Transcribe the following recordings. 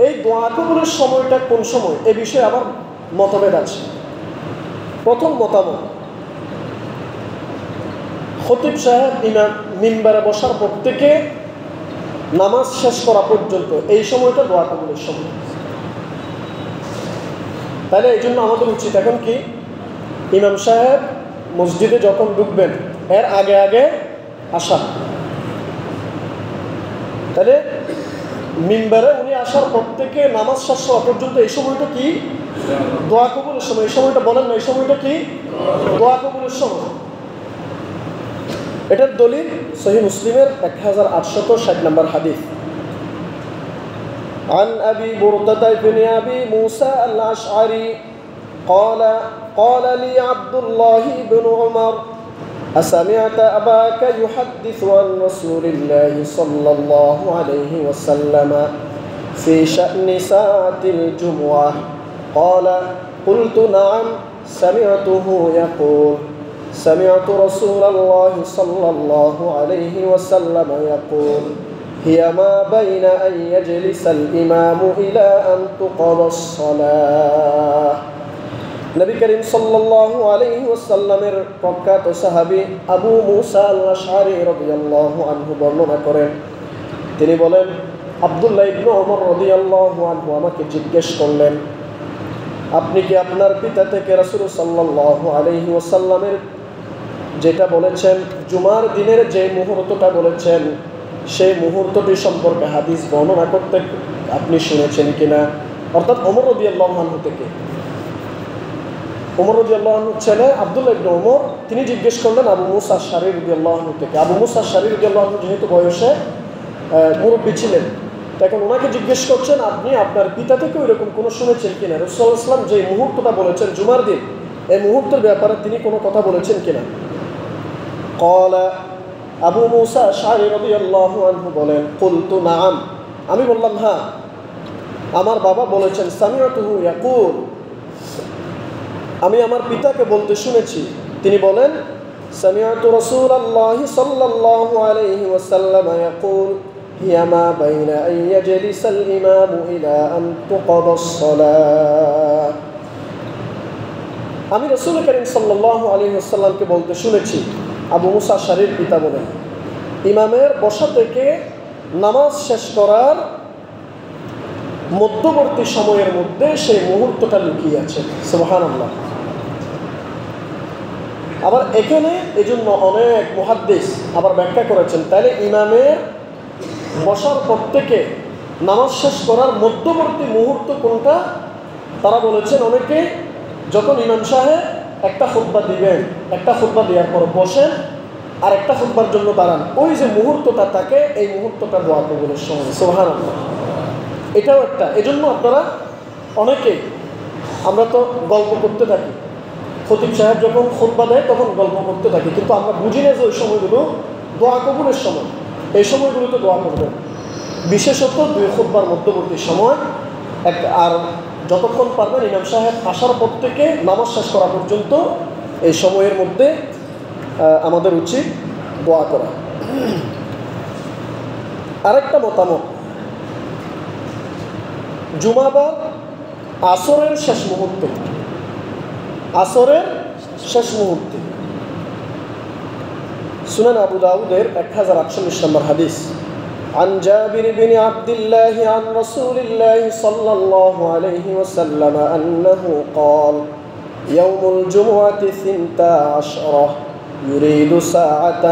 এই দোয়া কবুলের সময়টা কোন সময়, এ বিষয়ে আবার মতভেদ আছে। প্রথম মতামত, খতিব সাহেব ইমাম মিম্বারে বসার পর থেকে নামাজ শেষ করা পর্যন্ত এই সময়টা দোয়া কবুলের সময়। তাহলে এই জন্য আমাদের উচিত এখন কি, ইমাম সাহেব মসজিদে যখন ঢুকবেন এর আগে আগে আসা। তাহলে মিম্বারে উনি আসার পর থেকে নামাজ শেষ হওয়া পর্যন্ত এই সময়টা কি দোয়া কবুলের সময়। এই সময়টা বলেন না, এই সময়টা কি দোয়া কবুলের সময়। এটার দলিল সহিহ মুসলিমের 1860 নম্বর হাদিস। عن أبي بردة بن أبي موسى الأشعري قال لي عبد الله بن عمر أسمعت أباك يحدث عن رسول الله صلى الله عليه وسلم في شأن ساعة الجمعة؟ قال قلت نعم سمعته يقول سمعت رسول الله صلى الله عليه وسلم يقول هي ما بين أن يجلس الإمام إلى أن تقضى الصلاة। নবী করিম সাল্লাল্লাহু আলাইহি ওয়াসাল্লামের প্রখ্যাত সাহাবী আবু মুসা আল-আশআরী রাদিয়াল্লাহু আনহু বর্ণনা করেন, তিনি বলেন, আব্দুল্লাহ ইবনে ওমর রাদিয়াল্লাহু আনহু আমাকে জিজ্ঞেস করলেন, আপনি কি আপনার পিতা থেকে রাসূল সাল্লাল্লাহু আলাইহি ওয়াসাল্লামের যেটা বলেছেন, জুমার দিনের যে মুহূর্তটা বলেছেন সেই মুহূর্তটি সম্পর্কে হাদিস বর্ণনা করতে আপনি শুনেছেন কিনা? অর্থাৎ ওমর রাদিয়াল্লাহু আনহু থেকে, ওমর রাদিয়াল্লাহু আনহুর ছেলে আব্দুল্লাহ ইবনে ওমর তিনি জিজ্ঞেস করলেন আবু মুসা আশ-শারী রাদিয়াল্লাহু আনহু থেকে। আবু মুসা আশ-শারী রাদিয়াল্লাহু আনহু যেহেতু বয়সে মুরব্বী ছিলেন, তখন ওনাকে জিজ্ঞেস করছেন, আপনি আপনার পিতা থেকে ওইরকম কোনো শুনেছেন কিনা, রাসূলুল্লাহ সাল্লাল্লাহু আলাইহি ওয়াসাল্লাম যে মুহূর্তটা বলেছেন জুমার দিন, এই মুহূর্তের ব্যাপারে তিনি কোনো কথা বলেছেন কিনা? ক্বালা, আবু মুসা আশ-শারী রাদিয়াল্লাহু আনহু বলেন, কুলতু নাআম, আমি বললাম হ্যাঁ, আমার বাবা বলেছেন, সামিআতুহু ইয়াকুল, আমি আমার পিতাকে বলতে শুনেছি, তিনি বলেন, সামিআতু রাসূলাল্লাহি সাল্লাল্লাহু আলাইহি ওয়াসাল্লাম ইয়াকুল হিয়া মা বাইনা আন ইয়াজলিসাল ইমামু ইলা আন তুকদাস সালাহ। আমি রাসূল করিম সাল্লাল্লাহু আলাইহি ওয়াসাল্লামকে বলতে শুনেছি, আবু মুসা আশ-শারীর পিতা বলেন, ইমামের বসা থেকে নামাজ শেষ করার মধ্যবর্তী সময়ের মধ্যে সেই মুহূর্তটা লুকিয়ে আছে। সুবহানাল্লাহ। আবার এখানে এজন্য অনেক মুহাদ্দিস আবার ব্যাখ্যা করেছেন, তাহলে ইমামের বসার পর থেকে নামাজ শেষ করার মধ্যবর্তী মুহূর্ত কোনটা? তারা বলেছেন অনেকে যখন ইমাম সাহেব একটা খুতবা দিবেন, একটা খুতবা দেওয়ার পর বসেন আর একটা খুতবার জন্য দাঁড়ান, ওই যে মুহূর্তটা থাকে এই মুহূর্তটা দোয়া কবুলের সময়। সুবহানাল্লাহ। এটাও একটা। এজন্য আপনারা অনেকে, আমরা তো গল্প করতে থাকি, খতিব সাহেব যখন খুতবা দেয় তখন গল্প করতে থাকি, কিন্তু আমরা বুঝি না যে ওই সময়গুলো দোয়া কবুলের সময়। এই সময়গুলোতে দোয়া করবেন, বিশেষত দুই খুতবার মধ্যবর্তী সময় একটা, আর যতক্ষণ পারবেন ইমাম সাহেব আসার পর থেকে নামাজ শেষ করা পর্যন্ত এই সময়ের মধ্যে আমাদের উচিত দোয়া করা। আরেকটা মতামত, জুমা বা আসরের শেষ মুহূর্তে, আসরের শেষ মুহূর্তে। সুনান আবু দাউদের 1848 নম্বর হাদিস। عن جابر بن عبد الله عن رسول الله صلى الله عليه وسلم أنه قال يوم الجمعة 12 يريد ساعة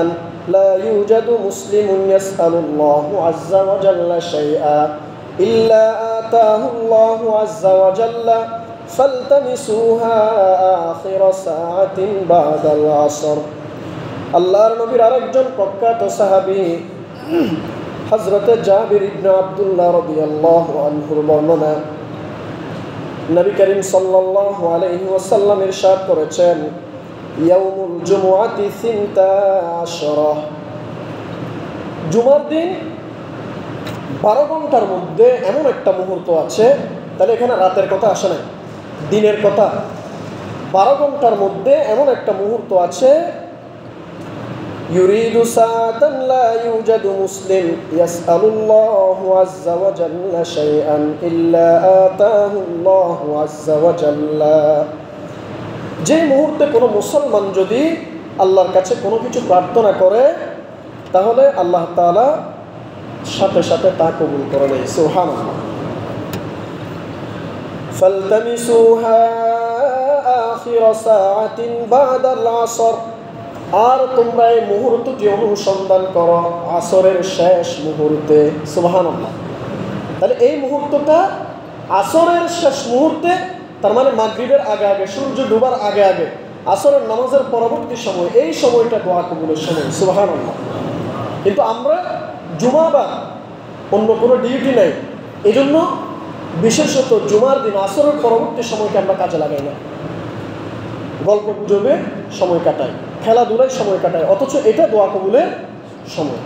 لا يوجد مسلم يسأل الله عز وجل شيئا إلا آتاه الله عز وجل فالتمسوها آخر ساعة بعد العصر। আল্লাহর নবীর আরেকজন প্রখ্যাত সাহাবী হযরত জাবির ইবনে আব্দুল্লাহ রাদিয়াল্লাহু আনহুর বর্ণনা, নবী করিম সাল্লাল্লাহু আলাইহি ওয়াসাল্লাম ইরশাদ করেছেন, ইয়াউমুল জুমআতি 12, জুমার দিন 12 ঘন্টার মধ্যে এমন একটা মুহূর্ত আছে। তাহলে এখানে রাতের কথা আসে না, দিনের কথা। 12 ঘন্টার মধ্যে এমন একটা মুহূর্ত আছে يريد ساعة لا يوجد مسلم يسأل الله عز وجل شيئا إلا آتاه الله عز وجل যে মুহূর্তে কোনো মুসলমান যদি আল্লাহর কাছে কোনো কিছু প্রার্থনা করে তাহলে আল্লাহ তাআলা সাথে সাথে তা কবুল করে নেয় সুবহানাল্লাহ ফালতামিসুহা আখির সাআতিন বাদাল আসর আর তোমরা এই মুহূর্তটি অনুসন্ধান করো আসরের শেষ মুহূর্তে সুবহানাল্লাহ তাহলে এই মুহূর্তটা আসরের শেষ মুহূর্তে তার মানে মাগরিবের আগে আগে সূর্য ডোবার আগে আগে আসরের নামাজের পরবর্তী সময় এই সময়টা দোয়া কবুলের সময় সুবহানাল্লাহ কিন্তু আমরা জুমাবার অন্য কোনো ডিউটি নাই এজন্য বিশেষত জুমার দিন আসরের পরবর্তী সময়কে আমরা কাজে লাগাই না গল্প গুজবে সময় কাটাই খেলাধুলায় সময় কাটায় অথচ এটা দোয়া কবুলের সময়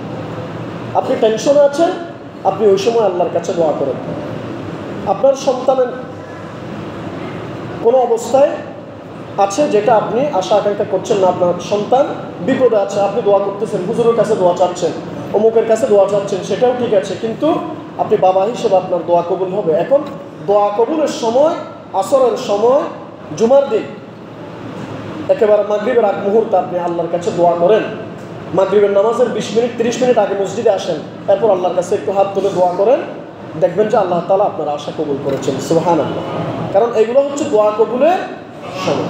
আপনি টেনশনে আছেন আপনি ওই সময় আল্লাহর কাছে দোয়া করেন আপনার সন্তানের কোনো অবস্থায় আছে যেটা আপনি আশা আকাঙ্ক্ষা করছেন না আপনার সন্তান বিপদে আছে আপনি দোয়া করতেছেন হুজুরের কাছে দোয়া চাচ্ছেন অমুকের কাছে দোয়া চাচ্ছেন সেটাও ঠিক আছে কিন্তু আপনি বাবা হিসেবে আপনার দোয়া কবুল হবে এখন দোয়া কবুলের সময় আসরের সময় জুমার দিন একেবারে মাগরিবের আগ মুহূর্তে আপনি আল্লাহর কাছে দোয়া করেন মাগরিবের নামাজের 20 মিনিট 30 মিনিট আগে মসজিদে আসেন এরপর আল্লাহর কাছে একটু হাত তুলে দোয়া করেন দেখবেন যে আল্লাহ তাআলা আপনার আশা কবুল করেছেন সুবহানাল্লাহ কারণ এগুলো হচ্ছে দোয়া কবুলের সময়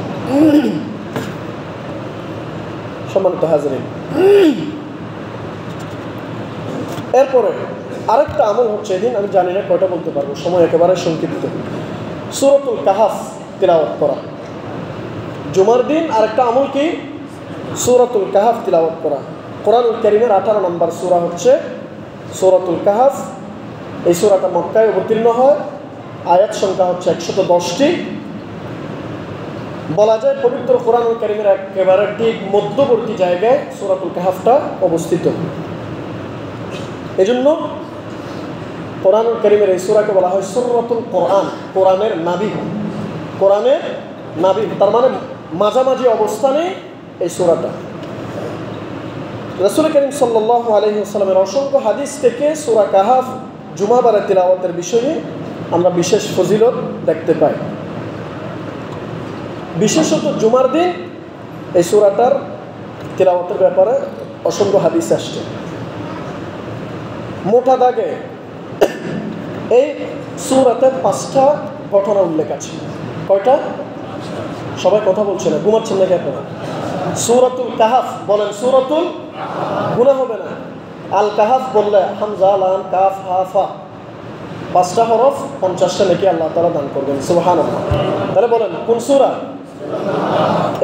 সম্মানিত হাজিরিন এরপরে আরেকটা আমল হচ্ছে এদিন আমি জানি না কয়টা বলতে পারবো সময় একেবারে সংক্ষিপ্ত সূরাতুল কাহাফ তিলাওয়াত করা জুমার দিন আরেকটা আমল কি সূরাতুল কাহাফ তিলাওয়াত করা কোরআনুল কারীমের 18 নম্বর সূরা হচ্ছে সূরাতুল কাহাফ এই সূরাটা মক্কায় অবতীর্ণ হয় আয়াত সংখ্যা হচ্ছে 110টি বলা যায় পবিত্র কোরআনুল কারীমের একেবারে ঠিক মধ্যবর্তী জায়গায় সূরাতুল কাহাফটা অবস্থিত এজন্য কোরআনুল কারীমের এই সূরাকে বলা হয় সূরাতুল কোরআন কোরআনের নাবি তার মানে মাঝামাঝি অবস্থানে এই সূরাটা রাসূল করিম সাল্লাল্লাহু আলাইহি ওয়াসাল্লামের অসংখ্য হাদিস থেকে সূরা কাহাফ জুমাবারে তিলাওয়াতের বিষয়ে আমরা বিশেষ ফজিলত দেখতে পাই বিশেষত জুমার দিন এই সূরাটার তিলাওয়াতের ব্যাপারে অসংখ্য হাদিস আসছে মোটা দাগে এই সূরাতে 5টা ঘটনা উল্লেখ আছে কয়টা সবাই কথা বলছে না ঘুমাচ্ছেন নাকি আপনারা সূরাতুল কাহাফ বলেন সূরাতুল গুনাহ হবে না আল কাহাফ বললে হামজা লাম কাফ হা ফা 5টা হরফ 50টা নেকি আল্লাহ তাআলা দান করবেন সুবহানাল্লাহ তাহলে বলেন কোন সূরা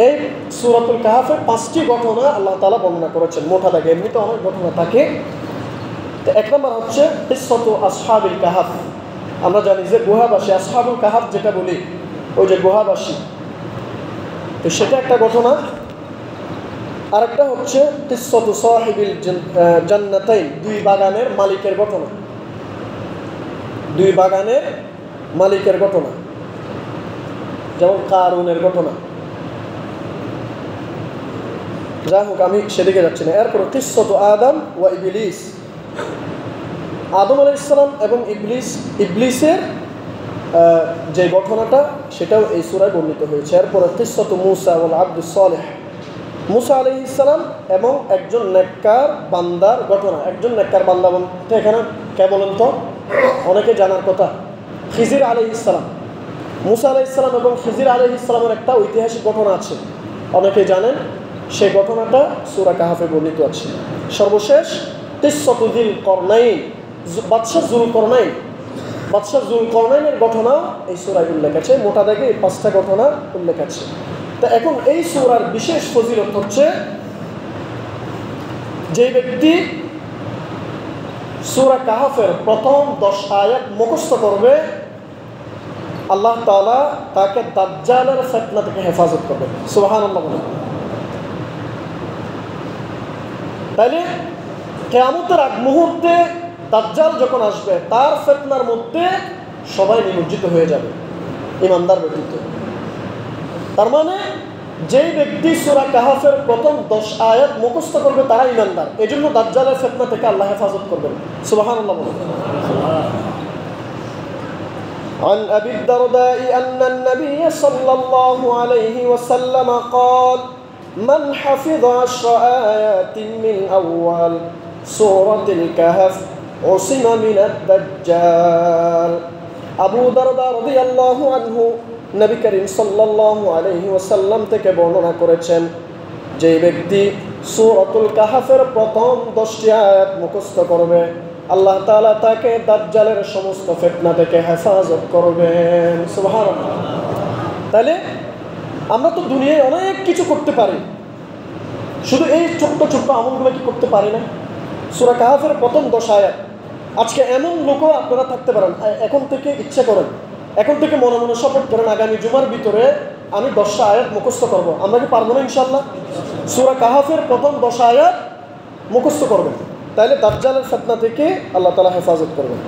এই সূরাতুল কাহাফে 5টি ঘটনা আল্লাহ তাআলা বর্ণনা করেছেন মোটা দাগে এমনিতে অনেক ঘটনা থাকে তো এক নম্বর হচ্ছে কিসসাতু আসহাবিল কাহাফ আমরা জানি যে গুহাবাসী আসহাবুল কাহাফ যেটা বলি ওই যে গুহাবাসী তো সেটা একটা ঘটনা আরেকটা হচ্ছে কিসসাতু সাহিবিল জান্নাতাইন দুই বাগানের মালিকের ঘটনা যেমন কারুনের ঘটনা যাই হোক আমি সেদিকে যাচ্ছি না এরপর কিসসাতু আদম ওয়া ইবলিস আদম আলাইহিস সালাম এবং ইবলিসের যে ঘটনাটা সেটাও এই সূরায় বর্ণিত হয়েছে এরপর কিসসাতু মূসা ওয়াল আবদুস সালেহ মূসা আলাইহিস সালাম এবং একজন নেককার বান্দার ঘটনা একজন নেককার বান্দা বলতে এখানে কে বলেন তো অনেকে জানার কথা খিজির আলাইহিস সালাম মূসা আলাইহিস সালাম এবং খিজির আলাইহিস সালামের একটা ঐতিহাসিক ঘটনা আছে অনেকে জানেন সেই ঘটনাটা সূরা কাহাফে বর্ণিত আছে সর্বশেষ কিসসাতু যিল করনাইন বাদশা যুলকরনাইনের ঘটনা এই সূরায় উল্লেখ আছে মোটা দাগে এই 5টা ঘটনা উল্লেখ আছে তো এখন এই সূরার বিশেষ ফজিলত হচ্ছে যে ব্যক্তি সূরা কাহাফের প্রথম 10 আয়াত মুখস্থ করবে আল্লাহ তাআলা তাকে দাজ্জালের ফিতনা থেকে হেফাজত করবেন সুবহানাল্লাহ তাহলে কিয়ামতের আগ মুহূর্তে দাজ্জাল যখন আসবে তার ফিতনার মধ্যে সবাই নিমজ্জিত হয়ে যাবে ঈমানদার ব্যতীত তার মানে যেই ব্যক্তি সূরা কাহাফের প্রথম 10 আয়াত মুখস্থ করবে তারা ঈমানদার। এজন্য দাজ্জালের ফিতনা থেকে আল্লাহ হেফাজত করবেন। সুবহানাল্লাহ। عن أبي الدرداء أن النبي صلى الله عليه وسلم قال من حفظ 10 آيات من أول سورة الكهف عصم من الدجال। আবু দারদা রাদিয়াল্লাহু আনহু নবী করিম সাল্লাল্লাহু আলাইহি ওয়াসাল্লাম থেকে বর্ণনা করেছেন, যে ব্যক্তি সূরাতুল কাহাফের প্রথম 10টি আয়াত মুখস্থ করবে আল্লাহ তাআলা তাকে দাজ্জালের সমস্ত ফিতনা থেকে হেফাজত করবেন। সুবহানাল্লাহ। তাহলে আমরা তো দুনিয়ায় অনেক কিছু করতে পারি, শুধু এই ছোট্ট ছোট্ট আমলগুলো কি করতে পারি না? সূরা কাহাফের প্রথম 10 আয়াত। আজকে এমন লোকও আপনারা থাকতে পারেন, এখন থেকে ইচ্ছা করেন, এখন থেকে মনে মনে শপথ করেন আগামী জুমার ভিতরে আমি 10টা আয়াত মুখস্থ করব। আমরা কি পারবো না ইনশাআল্লাহ? সূরা কাহাফের প্রথম 10 আয়াত মুখস্থ করবেন, তাহলে দাজ্জালের ফিতনা থেকে আল্লাহ তাআলা হেফাজত করবেন।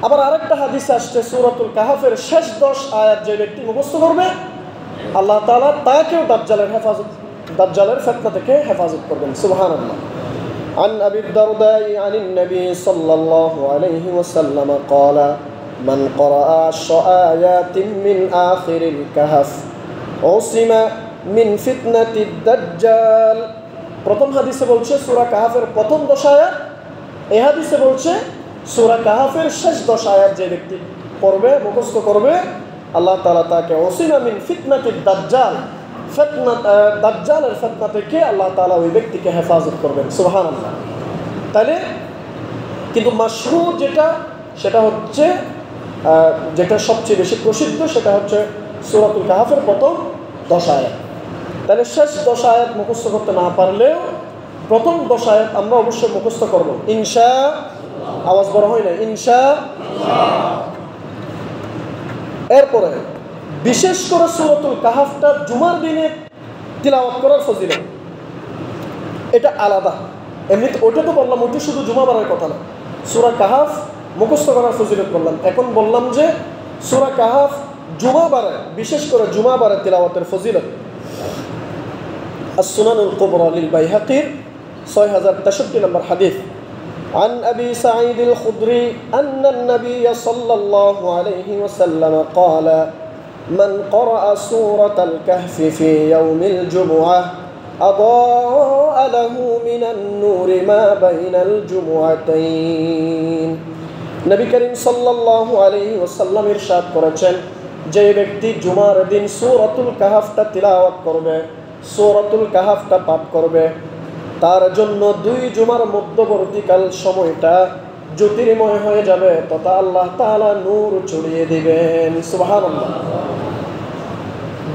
আবার আরেকটা হাদিসে আসছে সূরাতুল কাহাফের শেষ 10 আয়াত যে ব্যক্তি মুখস্থ করবে আল্লাহ তাআলা তাকেও দাজ্জালের ফিতনা থেকে হেফাজত করবেন। সুবহানাল্লাহ। عن أبي الدرداء عن النبي صلى الله عليه وسلم قال من قرأ 10 آيات من آخر الكهف عصم من فتنة الدجال। প্রথম হাদিসে বলছে সূরা কাহাফের প্রথম 10 আয়াত, এই হাদিসে বলছে সূরা কাহাফের শেষ 10 আয়াত যে ব্যক্তি পড়বে মুখস্থ করবে আল্লাহ তাআলা তাকে উসিমা মিন ফিতনাতিদ দাজ্জাল, দাজ্জালের ফিতনা থেকে আল্লাহ তাআলা ওই ব্যক্তিকে হেফাজত করবেন। সুবহানাল্লাহ। তাহলে কিন্তু মাশহুর সেটা হচ্ছে যেটা সবচেয়ে বেশি প্রসিদ্ধ সেটা হচ্ছে সূরাতুল কাহাফের প্রথম 10 আয়াত। তাহলে শেষ 10 আয়াত মুখস্থ করতে না পারলেও প্রথম 10 আয়াত আমরা অবশ্যই মুখস্থ করব ইনশাআল্লাহ। আওয়াজ বড় হয় না, ইনশাআল্লাহ। এরপরে বিশেষ করে সূরাতুল কাহাফটা জুমার দিনে তিলাওয়াত করার ফজিলত এটা আলাদা। এমনিতে ওটা তো বললাম, ওটা শুধু জুমাবারের কথা না, সূরা কাহাফ মুখস্থ করার ফজিলত বললাম। এখন বললাম যে সূরা কাহাফ জুমাবারে, বিশেষ করে জুমাবারে তিলাওয়াতের ফজিলত। আস-সুনানুল কুবরা লিল বাইহাকির 6063 নম্বর হাদিস। عن أبي سعيد الخدري أن النبي صلى الله عليه وسلم قال من قرأ سورة الكهف في يوم الجمعة أضاء له من النور ما بين الجمعتين। নবী করিম সাল্লাল্লাহু আলাইহি ওয়াসাল্লাম ইরশাদ করেছেন, যে ব্যক্তি জুমার দিন সূরাতুল কাহাফটা তিলাওয়াত করবে, সূরাতুল কাহাফটা পাঠ করবে, তার জন্য 2 জুমার মধ্যবর্তীকাল সময়টা জ্যোতির্ময় হয়ে যাবে তথা আল্লাহ তাআলা নূর ছড়িয়ে দিবেন। সুবহানাল্লাহ।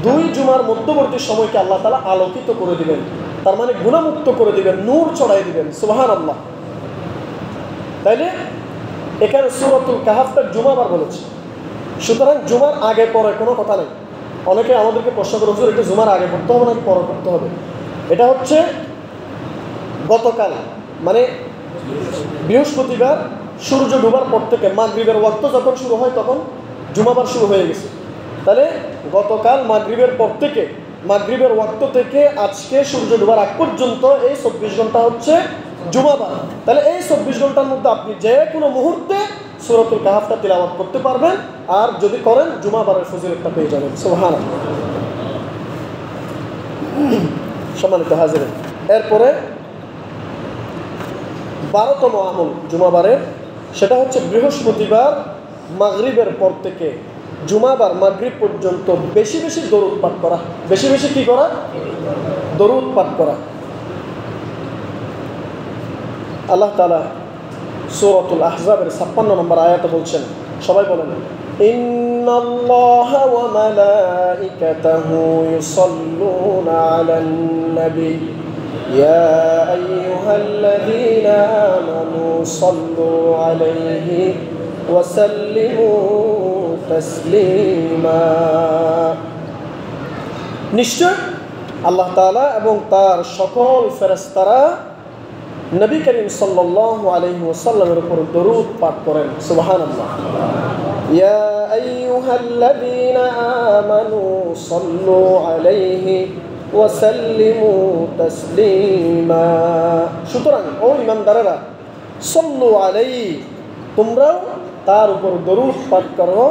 2 জুমার মধ্যবর্তী সময়কে আল্লাহ তাআলা আলোকিত করে দিবেন, তার মানে গুনাহমুক্ত করে দিবেন, নূর ছড়াই দিবেন। সুবহানাল্লাহ। তাইলে এখানে সূরাতুল কাহাফটা জুমাবার বলেছে, সুতরাং জুমার আগে পরে কোনো কথা নেই। অনেকে আমাদেরকে প্রশ্ন করে, হুজুর এটা জুমার আগে পড়তে হবে নাকি পরে পড়তে হবে? এটা হচ্ছে গতকাল মানে বৃহস্পতিবার সূর্য ডুবার পর থেকে মাগরিবের ওয়াক্ত যখন শুরু হয় তখন জুমাবার শুরু হয়ে গেছে। তাহলে গতকাল মাগরিবের পর থেকে, মাগরিবের ওয়াক্ত থেকে আজকে সূর্য ডুবার আগ পর্যন্ত এই 24 ঘন্টা হচ্ছে জুমাবার। তাহলে এই 24 ঘন্টার মধ্যে আপনি যে কোনো মুহূর্তে সূরাতুল কাহাফটা তিলাওয়াত করতে পারবেন, আর যদি করেন জুমাবারের ফজিলতটা পেয়ে যাবেন। সুবহানাল্লাহ। সম্মানিত হাজিরিন, এরপরে 12তম আমল জুমাবারের, সেটা হচ্ছে বৃহস্পতিবার মাগরিবের পর থেকে জুমাবার মাগরিব পর্যন্ত বেশি বেশি দরুদ পাঠ করা। বেশি বেশি কি করা? দরুদ পাঠ করা। আল্লাহ তাআলা সূরাতুল আহজাবের 56 নম্বর আয়াতে বলছেন, সবাই বলেন, ইন্নাল্লাহা ওয়া মালাইকাতাহু ইউসাল্লুনা আলান নবী ইয়া আইয়ুহাল্লাযীনা আমানু সাল্লু আলাইহি ওয়া সাল্লিমু তাসলিমা। নিশ্চয় আল্লাহ তাআলা এবং তার সকল ফেরেশতারা নবী করিম সাল্লাল্লাহু আলাইহি ওয়াসাল্লামের উপর দরুদ পাঠ করেন। সুবহানাল্লাহ। ইয়া আইয়ুহাল্লাযীনা আমানু সাল্লু আলাইহি ওয়া সাল্লিমু তাসলিমা। সুতরাং ও ঈমানদারেরা, সাল্লু আলাইহি, তোমরাও তার উপর দরুদ পাঠ করো,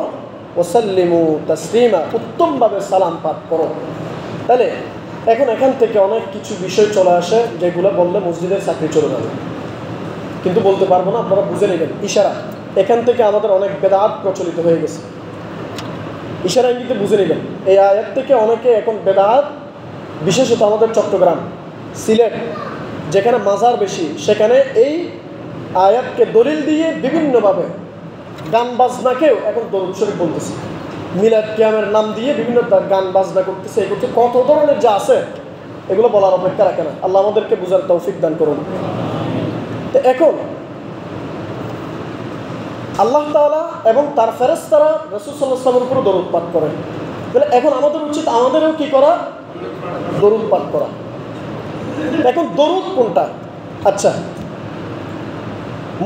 ওয়া সাল্লিমু তাসলিমা, উত্তমভাবে সালাম পাঠ করো। তাহলে এখন এখান থেকে অনেক কিছু বিষয় চলে আসে যেগুলো বললে মসজিদের চাকরি চলে যাবে, কিন্তু বলতে পারবো না, আপনারা বুঝে নেবেন। ইশারা, এখান থেকে আমাদের অনেক বেদাত প্রচলিত হয়ে গেছে, ইশারা ইঙ্গিতে বুঝে নেবেন। এই আয়াত থেকে অনেকে এখন বেদাত, বিশেষত আমাদের চট্টগ্রাম, সিলেট যেখানে মাজার বেশি, সেখানে এই আয়াতকে দলিল দিয়ে বিভিন্নভাবে গান বাজনাকেও এখন দরুদ শরীফ বলতেছে, মিলাদ কিয়ামের নাম দিয়ে বিভিন্ন গান বাজনা করতেছে, এই করতে কত ধরনের যা আছে এগুলো বলার অপেক্ষা রাখে না। আল্লাহ আমাদেরকে বুঝার তৌফিক দান করুন। তো এখন আল্লাহ তাআলা এবং তার ফেরেশতারা রাসূল সাল্লাল্লাহু আলাইহি ওয়াসাল্লামের উপর দরুদ পাঠ করেন। তাহলে এখন আমাদের উচিত আমাদেরও কি করা? দরুদ পাঠ করা। এখন দরুদ কোনটা? আচ্ছা,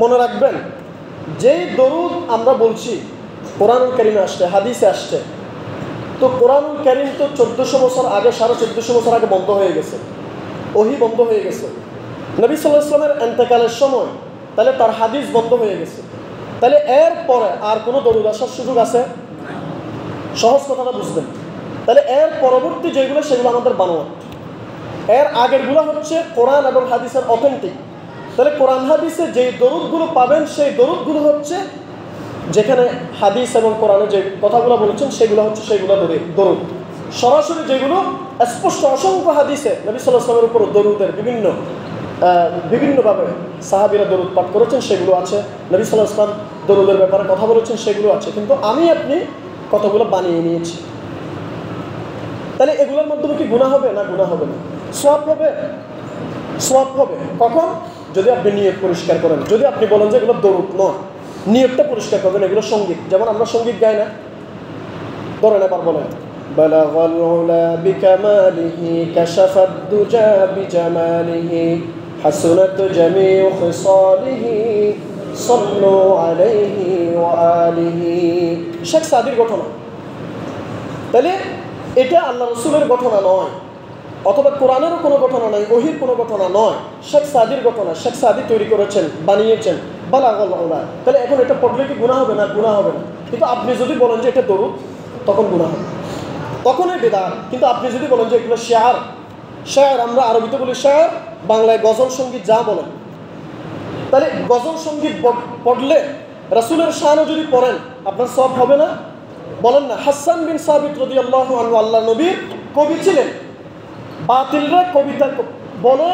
মনে রাখবেন, যেই দরুদ আমরা বলছি কোরআনুল কারীমে আসছে, হাদিসে আসছে, তো কোরআনুল কারীম তো 1400 বছর আগে, 1450 বছর আগে বন্ধ হয়ে গেছে, ওহী বন্ধ হয়ে গেছে। নবী সাল্লাল্লাহু আলাইহি ওয়াসাল্লামের ইন্তেকালের সময় তাহলে তার হাদিস বন্ধ হয়ে গেছে। তাহলে এর পরে আর কোনো দরুদ আসার সুযোগ আছে? সহজ কথাটা বুঝবেন। তাহলে এর পরবর্তী যেগুলো সেগুলো আমাদের বানোয়াট, এর আগেরগুলো হচ্ছে কোরআন এবং হাদিসের অথেন্টিক। তাহলে কোরআন হাদিসে যেই দরুদগুলো পাবেন সেই দরুদগুলো হচ্ছে যেখানে হাদিস এবং কোরআনে যে কথাগুলো বলেছেন সেগুলো হচ্ছে সেগুলো দরুদ। সরাসরি যেগুলো স্পষ্ট অসংখ্য হাদিসে নবী সাল্লাল্লাহু আলাইহি ওয়াসাল্লামের উপর দরুদের বিভিন্নভাবে সাহাবীরা দরুদ পাঠ করেছেন সেগুলো আছে, নবী সাল্লাল্লাহু আলাইহি ওয়াসাল্লাম দরুদের ব্যাপারে কথা বলেছেন সেগুলো আছে, কিন্তু আমি আপনি কতগুলো বানিয়ে নিয়েছি। তাহলে এগুলোর মাধ্যমে কি গুনাহ হবে? না, গুনাহ হবে না, সওয়াব হবে। সওয়াব হবে কখন? যদি আপনি নিয়ত পরিষ্কার করেন। যদি আপনি বলেন যে এগুলো দরুদ নয়, নিয়তটা পরিষ্কার করবেন, এগুলো সঙ্গীত, যেমন আমরা সঙ্গীত গাই না, ধরেন এবার বলেন বালাগাল উলা বিকামালিহি কাশাফাদ দুজা বিজামালিহি হাসুনাত জামিউ খিসালিহি সাল্লু আলাইহি ওয়া আলিহি। শেখ সাদির ঘটনা। তাহলে এটা আল্লাহ রাসূলের ঘটনা নয়, অথবা কোরআনেরও কোনো ঘটনা নয়, ওহীর কোনো ঘটনা নয়, শেখ সাদির ঘটনা। শেখ সাদি তৈরি করেছেন, বানিয়েছেন বালাগাল উলা। তাহলে এখন এটা পড়লে কি গুনাহ হবে? না, গুনাহ হবে না। কিন্তু আপনি যদি বলেন যে এটা দরুদ, তখন গুনাহ হবে, তখনই বিদআত। কিন্তু আপনি যদি বলেন যে এগুলো শেয়ার, শেয়ার আমরা আরবিতে বলি শেয়ার, বাংলায় গজল সঙ্গীত যা বলেন, তাহলে গজল সঙ্গীত পড়লে রাসূলের শানও যদি পড়েন আপনার সওয়াব হবে না? বলেন না। হাসান বিন সাবিত রাদিয়াল্লাহু আনহু আল্লাহর নবীর কবি ছিলেন, বাতিলরা কবিতা বলে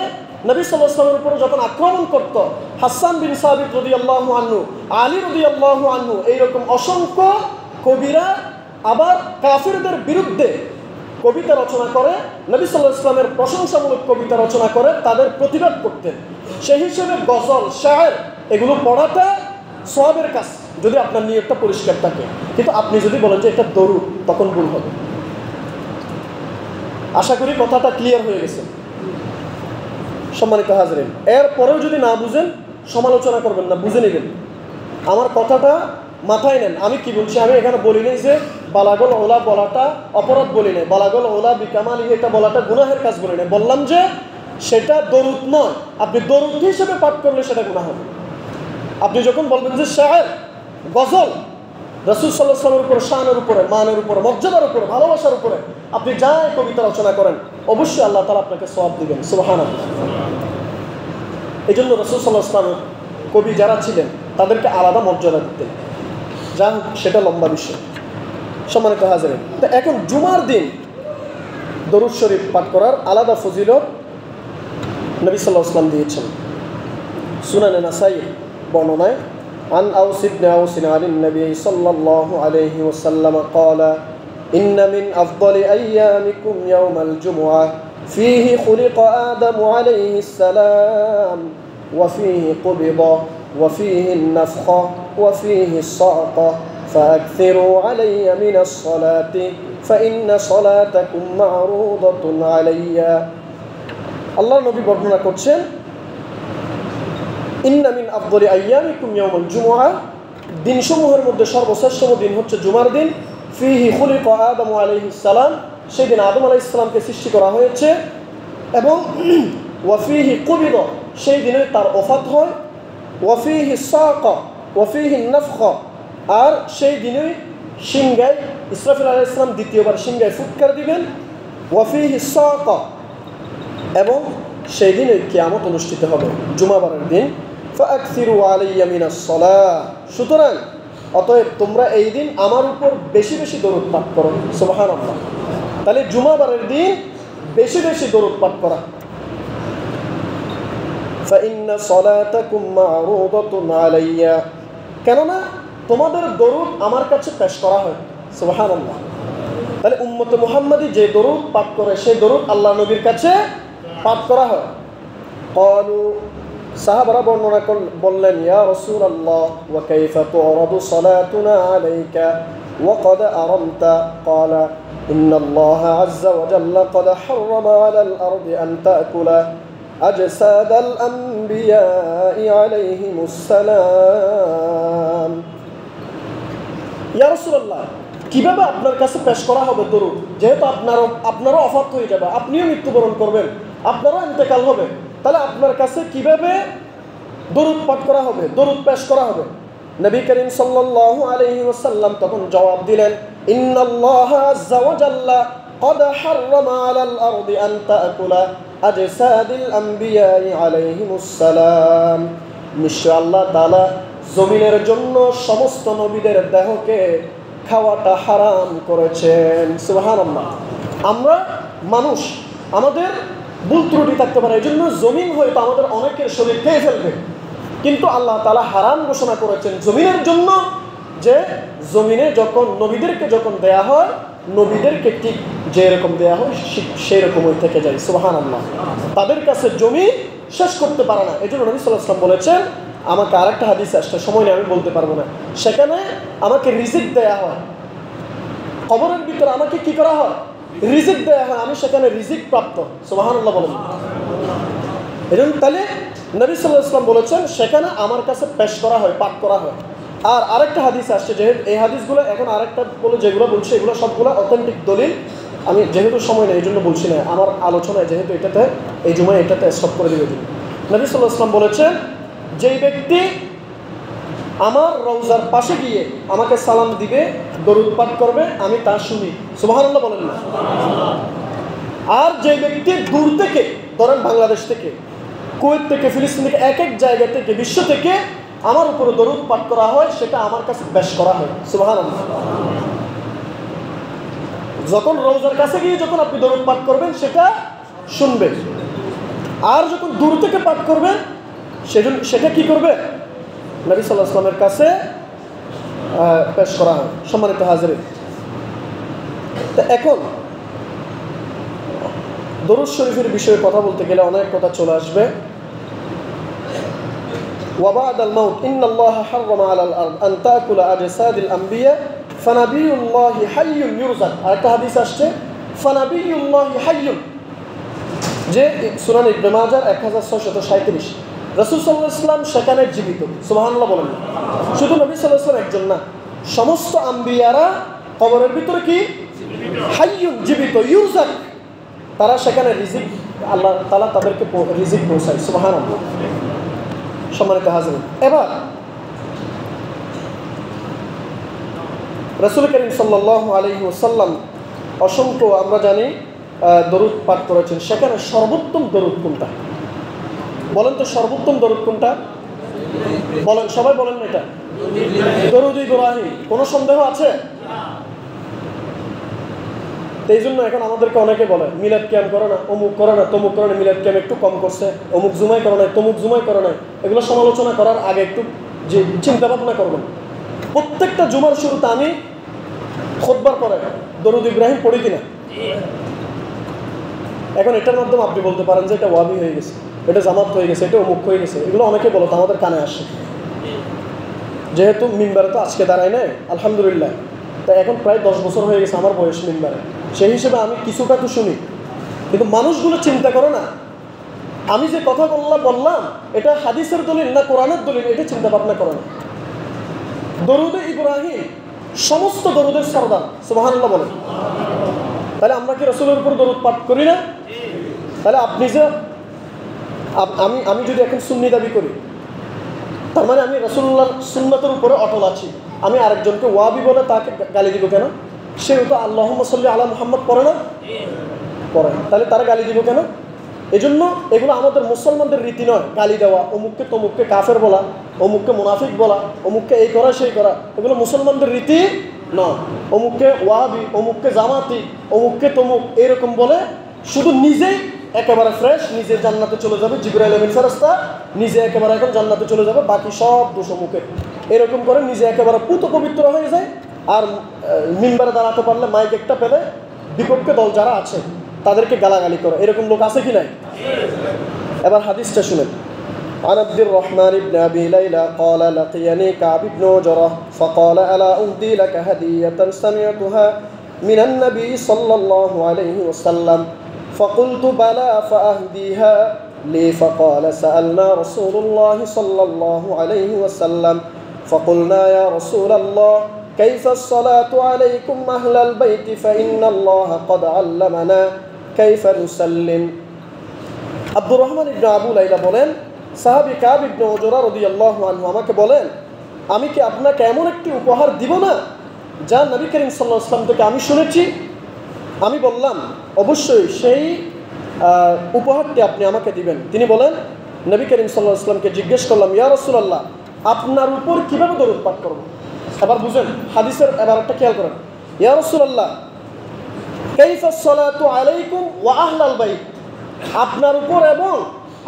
নবী সাল্লাল্লাহু আলাইহি ওয়াসাল্লামের উপর যখন আক্রমণ করত, হাসান বিন সাবিত রাদিয়াল্লাহু আনহু, আলী রাদিয়াল্লাহু আনহু, এইরকম অসংখ্য কবিরা আবার কাফিরদের বিরুদ্ধে কবিতা রচনা করে, নবী সাল্লাল্লাহু আলাইহি ওয়াসাল্লামের প্রশংসামূলক কবিতা রচনা করে তাদের প্রতিবাদ করতেন। সেই হিসেবে গজল, শায়ের এগুলো পড়াটা সওয়াবের কাজ, যদি আপনার নিয়তটা পরিষ্কার থাকে। কিন্তু আপনি যদি বলেন যে এটা দরুদ, তখন ভুল হবে। আশা করি কথাটা ক্লিয়ার হয়ে গেছে। সম্মানিত হাজরিন, এরপরেও যদি না বুঝেন সমালোচনা করবেন না, বুঝে নেবেন। আমার কথাটা মাথায় নেন। আমি কি বলছি? আমি এখানে বলি নাই যে বালাগল ওলা বলাটা অপরাধ বলি নাই, বালাগল ওলা বিকামালি এটা বলাটা গুনাহের কাজ বলি নাই। বললাম যে সেটা দরুদ নয়, আপনি দরুদ হিসেবে পাঠ করলে সেটা গুনাহ হবে। আপনি যখন বলবেন যে শায়ের, গজল, রাসূল সাল্লাল্লাহু আলাইহি ওয়াসাল্লামের উপর, শানের উপরে, মানের উপরে, মর্যাদার উপরে, ভালোবাসার উপরে আপনি যাই কবিতা রচনা করেন, অবশ্যই আল্লাহ তাআলা আপনাকে সওয়াব দিবেন। সুবহানাল্লাহ। এই জন্য রাসূল সাল্লাল্লাহু আলাইহি ওয়াসাল্লামের কবি যারা ছিলেন তাদেরকে আলাদা মর্যাদা দিতেন। যা হোক, সেটা লম্বা বিষয়। সম্মানিত হাজির, তো এখন জুমার দিন দরুদ শরীফ পাঠ করার আলাদা ফজিলত নবী সাল্লাল্লাহু আলাইহি ওয়াসাল্লাম দিয়েছেন। সুনানে নাসাই বর্ণনায় عن أوس بن أوس عن النبي صلى الله عليه وسلم قال إن من أفضل أيامكم يوم الجمعة فيه خلق آدم عليه السلام وفيه قبض وفيه النفخ وفيه الصعقة فأكثروا علي من الصلاة فإن صلاتكم معروضة علي. আল্লাহ নবী বর্ণনা করছেন ইন্না মিন আফদলি আইয়ামিকুম ইয়াউমুল জুমআহ, দিনসমূহের মধ্যে সর্বশ্রেষ্ঠ দিন হচ্ছে জুমার দিন। ফিহি খুলিকা আদম আলাইহিস সালাম, সেই দিন আদম আলাইহিস সালামকে সৃষ্টি করা হয়েছে। এবং ওয়াফিহি কুবিদ, সেই দিনে তার ওফাত হয়। ওয়াফিহি সাকা ওয়াফিহি নাফখা, আর সেই দিনে সিংহায় ইসরাফিল আলাইহিস সালাম দ্বিতীয়বার সিংহায় ফুৎকার দিবেন। ওয়াফিহি সাকা, এবং সেই দিনে কিয়ামত অনুষ্ঠিত হবে জুমাবারের দিন। ফাআকসিরু আলাইয়া মিনাস সালাহ, সুতরাং অতএব তোমরা এই দিন আমার উপর বেশি বেশি দরুদ পাঠ করো। সুবহানাল্লাহ। তাহলে জুমাবারের দিন বেশি বেশি দরুদ পাঠ করা। ফাইন্না সালাতাকুম মা'রুদাতুন আলাইয়া, কেননা তোমাদের দরুদ আমার কাছে পেশ করা হয়। সুবহানাল্লাহ। তাহলে উম্মতে মুহাম্মাদি যে দরুদ পাঠ করে সেই দরুদ আল্লাহ নবীর কাছে পাঠ করা হয়। ক্বালু, সাহাবারা বর্ণনা বললেন, ইয়া রাসূলুল্লাহ ওয়া কাইফা তু'রাদু সালাতুনা আলাইকা ওয়া ক্বাদ আরামতা? ক্বালা ইন্নাল্লাহা আযযা ওয়া জাল্লা ক্বাদ হাররামা আলাল আরদি আন তা'কুলা আজসাদাল আমবিয়াই আলাইহিমুস সালাম। ইয়া রাসূলুল্লাহ, কিভাবে আপনার কাছে পেশ করা হবে দরুদ? যেহেতু আপনারও ওফাত হয়ে যাবে, আপনিও মৃত্যুবরণ করবেন, আপনারও ইন্তেকাল হবে, তাহলে আপনার কাছে কিভাবে দরুদ পাঠ করা হবে, দরুদ পেশ করা হবে? নবী করিম সাল্লাল্লাহু আলাইহি ওয়াসাল্লাম তখন জবাব দিলেন, ইন্নাল্লাহা আযযা ওয়া জাল্লা ক্বাদ হাররামা আলাল আরদি আন তা'কুলা আজসাদিল আমবিয়াই আলাইহিমুস সালাম। নিশ্চয় আল্লাহ তাআলা জমিনের জন্য সমস্ত নবীদের দেহকে খাওয়াটা হারাম করেছেন। সুবহানাল্লাহ। আমরা মানুষ, আমাদের ভুল ত্রুটি থাকতে পারে, এই জন্য জমিন হয়তো আমাদের অনেকের শরীর খেয়ে ফেলবে, কিন্তু আল্লাহ তাআলা হারাম ঘোষণা করেছেন জমিনের জন্য, যে জমিনে যখন নবীদেরকে যখন দেয়া হয়, নবীদেরকে ঠিক যেরকম দেয়া হয় সেই রকমই থেকে যায়। সুবহানাল্লাহ। তাদের কাছে জমি শেষ করতে পারে না। এই জন্য নবী সাল্লাল্লাহু আলাইহি ওয়াসাল্লাম বলেছেন, আমাকে আরেকটা হাদিস আসছে, সময় নেই আমি বলতে পারবো না, সেখানে আমাকে রিজিক দেয়া হয়, কবরের ভিতরে আমাকে কি করা হয়? রিজিক দেয়া হয়, আমি সেখানে রিজিক প্রাপ্ত। সুবহানাল্লাহ বলেন। এজন্য তাহলে নবী সাল্লাল্লাহু আলাইহি ওয়াসাল্লাম বলেছেন সেখানে আমার কাছে পেশ করা হয়, পাঠ করা হয়। আর আরেকটা হাদিস আসছে, যেহেতু এই হাদিসগুলো এখন আরেকটা বলে যেগুলো বলছে এগুলো সবগুলো অথেন্টিক দলিল, আমি যেহেতু সময় নেই এই জন্য বলছি না, আমার আলোচনায় যেহেতু এটাতে এই জুমায় এটাতে স্টপ করে দিবে। নবী সাল্লাল্লাহু আলাইহি ওয়াসাল্লাম বলেছেন, যেই ব্যক্তি আমার রওজার পাশে গিয়ে আমাকে সালাম দিবে, দরুদ পাঠ করবে, আমি তা শুনি। সুবহানাল্লাহ বলেন না? আর যে ব্যক্তি দূর থেকে, ধরেন বাংলাদেশ থেকে, কুয়েত থেকে, ফিলিস্তিন থেকে, এক এক জায়গা থেকে, বিশ্ব থেকে আমার উপরে দরুদ পাঠ করা হয়, সেটা আমার কাছে পেশ করা হয়। সুবহানাল্লাহ। যখন রওজার কাছে গিয়ে যখন আপনি দরুদ পাঠ করবেন সেটা শুনবেন, আর যখন দূর থেকে পাঠ করবেন সেটা কি করবে? নবী সাল্লাল্লাহু আলাইহি ওয়াসাল্লামের কাছে পেশ করা হয়। সম্মানিত হাজিরিন, তো এখন দরুদ শরীফের বিষয়ে কথা বলতে গেলে অনেক কথা চলে আসবে। ওয়া বা'দাল মাউত ইন্নাল্লাহা হাররামা আলাল আরদ আন তা'কুলা আজসাদিল আমবিয়া ফানাবিয়ুল্লাহি হাইয়ুন ইউরজাক। আরেকটা হাদিস আসছে, ফানাবিয়ুল্লাহি হাইয়ুন, যে সুনান ইবনে মাজাহ 1637। রাসূল সাল্লাল্লাহু আলাইহি ওয়াসাল্লাম সেখানে জীবিত। সুবহানাল্লাহ বলেন। শুধু নবী সাল্লাল্লাহু আলাইহি ওয়াসাল্লাম একজন না, সমস্ত আম্বিয়ারা কবরের ভিতরে কি হাইয়ুন, জীবিত, ইউরজাক, তারা সেখানে রিজিক, আল্লাহ তাআলা তাদেরকে রিজিক পৌঁছায়। সুবহানাল্লাহ। সম্মানিত হাজিরিন, এবার রাসূল করিম সাল্লাল্লাহু আলাইহি ওয়াসাল্লাম অসংখ্য আমরা জানি দরুদ পাঠ করেছেন, সেখানে সর্বোত্তম দরুদ কোনটা? বলেন তো, সর্বোত্তম দরুদ কোনটা? বলেন, সবাই বলেন না এটা? দরুদ ইব্রাহিম। কোনো সন্দেহ আছে? এই জন্য এখন আমাদেরকে অনেকে বলে মিলাদ ক্যাম্প করে না, অমুক করে না, তমুক করে না, মিলাদ ক্যাম্প একটু কম করছে, অমুক জুমাই করে নাই, তমুক জুমাই করে নাই। এগুলো সমালোচনা করার আগে একটু যে চিন্তা ভাবনা করবেন। প্রত্যেকটা জুমার শুরুতে আমি খুতবার পরে দরুদ ইব্রাহিম পড়ি কিনা? এখন এটার মাধ্যমে আপনি বলতে পারেন যে এটা ওয়াবি হয়ে গেছে, এটা জামাত হয়ে গেছে, এটা অমুক হয়ে গেছে, এগুলো অনেকে বলো, তো আমাদের কানে আসে। যেহেতু মিম্বারে তো আজকে দাঁড়ায় নাই, আলহামদুলিল্লাহ, তাই এখন প্রায় 10 বছর হয়ে গেছে আমার বয়স মিম্বারে, সেই হিসেবে আমি কিছুটা তো শুনি। কিন্তু মানুষগুলো চিন্তা করো না, আমি যে কথাগুলো বললাম এটা হাদিসের দলিল না কোরআনের দলিল, এটা চিন্তা ভাবনা করেন। দরুদে ইব্রাহিম সমস্ত দরুদের সরদার, সুবহানাল্লাহ বলেন। তাহলে আমরা কি রাসূলের উপর দরুদ পাঠ করি না? তাহলে আপনি যে আমি যদি এখন সুন্নি দাবি করি, তার মানে আমি রাসূলুল্লাহর সুন্নতের উপরে অটল আছি। আমি আরেকজনকে ওয়াহাবি বলে তাকে গালি দিব কেন? সেও তো আল্লাহুম্মা সাল্লি আলা মুহাম্মদ পড়ে না, পড়ে। তাহলে তারা গালি দিব কেন? এজন্য এগুলো আমাদের মুসলমানদের রীতি নয়, গালি দেওয়া, অমুককে তমুককে কাফের বলা, অমুককে মুনাফিক বলা, অমুককে এই করা সেই করা, এগুলো মুসলমানদের রীতি নয়। অমুককে ওয়াহাবি, অমুককে জামাতি, অমুককে তমুক এরকম বলে শুধু নিজেই একেবারে ফ্রেশ, নিজে জান্নাতে চলে যাবে, জিবরাইল আমিন ফেরেশতা নিজে একেবারে এখন জান্নাতে চলে যাবে, বাকি সব দোষ অমুকে, এরকম করে নিজে একেবারে পুত পবিত্র হয়ে যায়। আর মিম্বারে দাঁড়াতে পারলে মাইক একটা পেলে বিপক্ষে দল যারা আছে তাদেরকে গালাগালি করে, এরকম লোক আছে কি নাই? এবার হাদিসটা শুনেন। عن عبد الرحمن بن أبي ليلى قال لقيني كعب بن عجرة فقال ألا أهدي لك هدية سمعتها من النبي صلى الله عليه وسلم فقلت بلى فأهديها لي فقال سألنا رسول الله صلى الله عليه وسلم فقلنا يا رسول الله كيف الصلاة عليكم أهل البيت فإن الله قد علمنا كيف نسلم আব্দুর রহমান ইবনে আবু লাইলা বলেন, সাহাবী কাব ইবনে উজরা রাদিয়াল্লাহু আনহু আমাকে বলেন, আমি কি আপনাকে এমন একটি উপহার দিব না যা নবী করিম সাল্লাল্লাহু আলাইহি ওয়াসাল্লাম থেকে আমি শুনেছি? আমি বললাম অবশ্যই, সেই উপহারটি আপনি আমাকে দিবেন। তিনি বলেন, নবী করিম সাল্লাল্লাহু আলাইহি ওয়াসাল্লামকে জিজ্ঞেস করলাম, ইয়া রাসূলুল্লাহ, আপনার উপর কিভাবে দরুদ পাঠ করব? এবার বুঝেন হাদিসের এবার একটা খেয়াল করেন। ইয়া রাসূলুল্লাহ কাইফাস সালাতু আলাইকুম ওয়া আহলাল বাইত, আপনার উপর এবং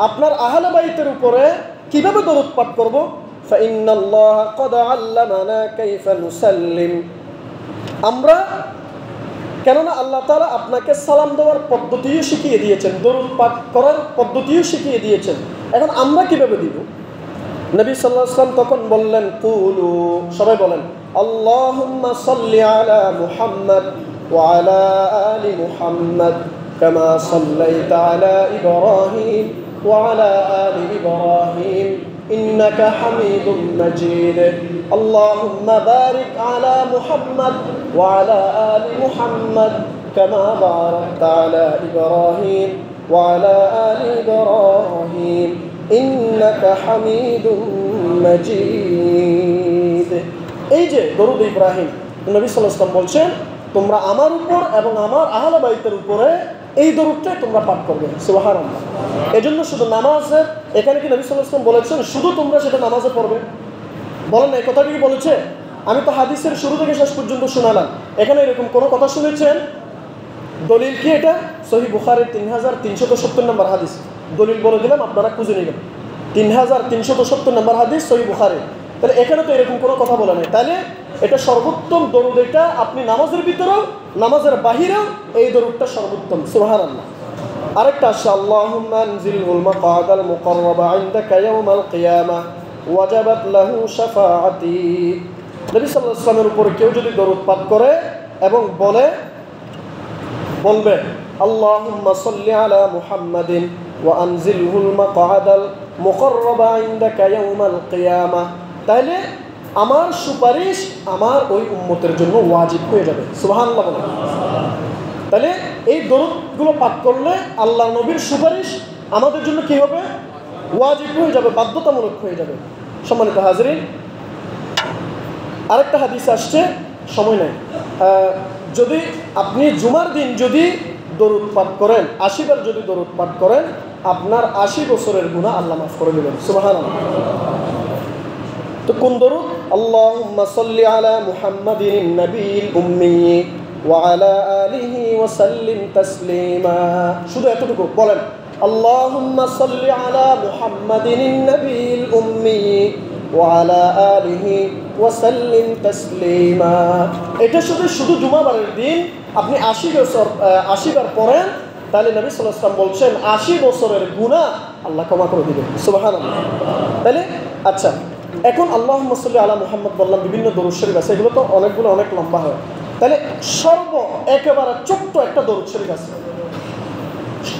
আপনার আহলে বাইতের উপরে কিভাবে দরুদ পাঠ করব? ফাইন্নাল্লাহা ক্বাদ আল্লামানা কাইফা নুসাল্লিম, আমরা, কেননা আল্লাহ তাআলা আপনাকে সালাম দেওয়ার পদ্ধতিও শিখিয়ে দিয়েছেন, দরুদ পাঠ করার পদ্ধতিও শিখিয়ে দিয়েছেন, এখন আমরা কিভাবে দিব? নবী সাল্লাল্লাহু আলাইহি ওয়াসাল্লাম তখন বললেন, কুলু, সবাই বলেন, আল্লাহুম্মা সাল্লি আলা মুহাম্মাদ ওয়া আলা আলি মুহাম্মাদ কামা সাল্লাইতা আলা ইব্রাহিম ওয়া আলা আলি ইব্রাহিম ইন্নাকা হামিদুম মাজিদ আল্লাহুম্মা বারিক আলা মুহাম্মাদ ওয়া আলা আলি মুহাম্মাদ কামা বারাকতা আলা ইব্রাহিম ওয়া আলা আলি ইব্রাহিম ইন্নাকা হামিদুম মাজিদ। এই যে দরুদ ইব্রাহিম, নবী সাল্লাল্লাহু আলাইহি ওয়াসাল্লাম বলছেন, তোমরা আমার উপর এবং আমার আহলে বাইতের উপরে এই দরুদটাই তোমরা পাঠ করবে। সুবহানাল্লাহ। এজন্য শুধু নামাজে, এখানে কি নবী সাল্লাল্লাহু আলাইহি ওয়াসাল্লাম বলেছেন শুধু তোমরা সেটা নামাজে পড়বে? বলেন না, এই কথাটা কি বলেছে? আমি তো হাদিসের শুরু থেকে শেষ পর্যন্ত শোনালাম, এখানে এরকম কোনো কথা শুনেছেন? দলিল কি এটা? সহিহ বুখারীর 3370 নম্বর হাদিস, দলিল বলে দিলাম, আপনারা খুঁজে নেবেন। 3370 নম্বর হাদিস সহিহ বুখারী। তাহলে এখানে তো এরকম কোনো কথা বলা নেই। তাহলে এটা সর্বোত্তম দরুদ, এটা আপনি নামাজের ভিতরেও নামাজের বাহিরেও এই দরুদটা সর্বোত্তম। সুবহানাল্লাহ। আরেকটা আছে, আল্লাহুম্মা আনজিলহুল মাকাদাল মুকাররাবা ইনদাকা ইয়াউমাল কিয়ামাহ ওয়াজাবাত লাহু শাফাআতি। নবী সাল্লাল্লাহু আলাইহি ওয়াসাল্লামের উপর কেউ যদি দরুদ পাঠ করে এবং বলবে আল্লাহুম্মা সাল্লি আলা মুহাম্মাদিন ওয়া আনজিলহুল মাকাদাল মুকাররাবা ইনদাকা ইয়াউমাল কিয়ামাহ, তাহলে আমার সুপারিশ আমার ওই উম্মতের জন্য ওয়াজিব হয়ে যাবে। সুবহানাল্লাহ বলেন। তাহলে এই দরুদগুলো পাঠ করলে আল্লাহ নবীর সুপারিশ আমাদের জন্য কি হবে? ওয়াজিব হয়ে যাবে, বাধ্যতামূলক হয়ে যাবে। সম্মানিত হাজরিন, আরেকটা হাদিস আসছে, সময় নেই, যদি আপনি জুমার দিন যদি দরুদ পাঠ করেন, 80 বার যদি দরুদ পাঠ করেন, আপনার 80 বছরের গুনাহ আল্লাহ মাফ করে দেবেন। সুবহানাল্লাহ। তো কোন দরুদ? আল্লাহুম্মা সাল্লি আলা মুহাম্মাদিন নবিয়্যিল উম্মি ওয়া আলা আলিহি ওয়া সাল্লিম তাসলিমা। শুধু এতটুকু বলেন, আল্লাহুম্মা সাল্লি আলা মুহাম্মাদিন নবিয়্যিল উম্মি ওয়া আলা আলিহি ওয়া সাল্লিম তাসলিমা। এটা শুধু জুমাবারের দিন আপনি 80 বার পড়েন, তাহলে নবী সাল্লাল্লাহু আলাইহি ওয়াসাল্লাম বলছেন 80 বছরের গুনাহ আল্লাহ ক্ষমা করে দিবেন। সুবহানাল্লাহ। তাহলে আচ্ছা, এখন আল্লাহুম্মা সাল্লি আলা মুহাম্মাদ বললাম, বিভিন্ন দরুদ শরীফ আছে, এগুলো তো অনেক লম্বা হয়। তাহলে একেবারে ছোট্ট একটা দরুদ শরীফ আছে,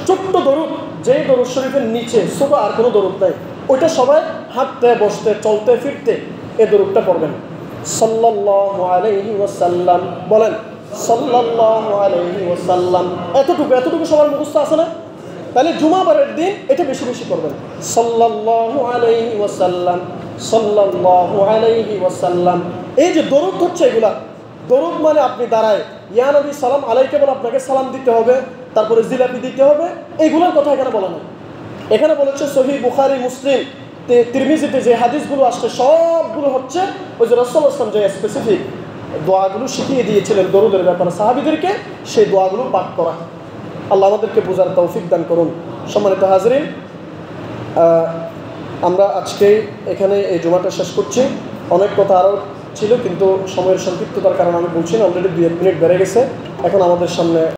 ছোট্ট দরুদ যেই দরুদ শরীফের নিচে ছোট আর কোনো দরুদ নাই, ওইটা সবাই হাঁটতে বসতে চলতে ফিরতে এই দরুদটা পড়বেন, সাল্লাল্লাহু আলাইহি ওয়াসাল্লাম। বলেন সাল্লাল্লাহু আলাইহি ওয়াসাল্লাম। এতটুকু সবার মুখস্থ আছে না? তাহলে জুমাবারের দিন এটা বেশি বেশি করবেন, সাল্লাল্লাহু আলাইহি ওয়াসাল্লাম, সাল্লাল্লাহু আলাইহি ওয়াসাল্লাম। এই যে দরুদ হচ্ছে, এগুলা দরুদ মানে আপনি দাঁড়ায় ইয়া নবী সালাম আলাইকে বলে আপনাকে সালাম দিতে হবে, তারপরে জিলাপি দিতে হবে, এইগুলোর কথা এখানে বলা নেই। এখানে বলেছে সহিহ বুখারী, মুসলিম, তিরমিজিতে যে হাদিসগুলো আসছে সবগুলো হচ্ছে ওই যে রাসূলুল্লাহ সাল্লাল্লাহু আলাইহি ওয়াসাল্লাম যে স্পেসিফিক দোয়াগুলো শিখিয়ে দিয়েছিলেন দরুদের ব্যাপারে সাহাবীদেরকে, সেই দোয়াগুলো পাঠ করা। আল্লাহ আমাদেরকে বোঝার তৌফিক দান করুন। সম্মানিত হাজরিন, আমরা আজকে এখানে এই জুমাটা শেষ করছি। অনেক কথা আরও ছিল, কিন্তু সময়ের সংক্ষিপ্ততার কারণে আমি বলছি না, অলরেডি 2-1 মিনিট বেড়ে গেছে। এখন আমাদের সামনে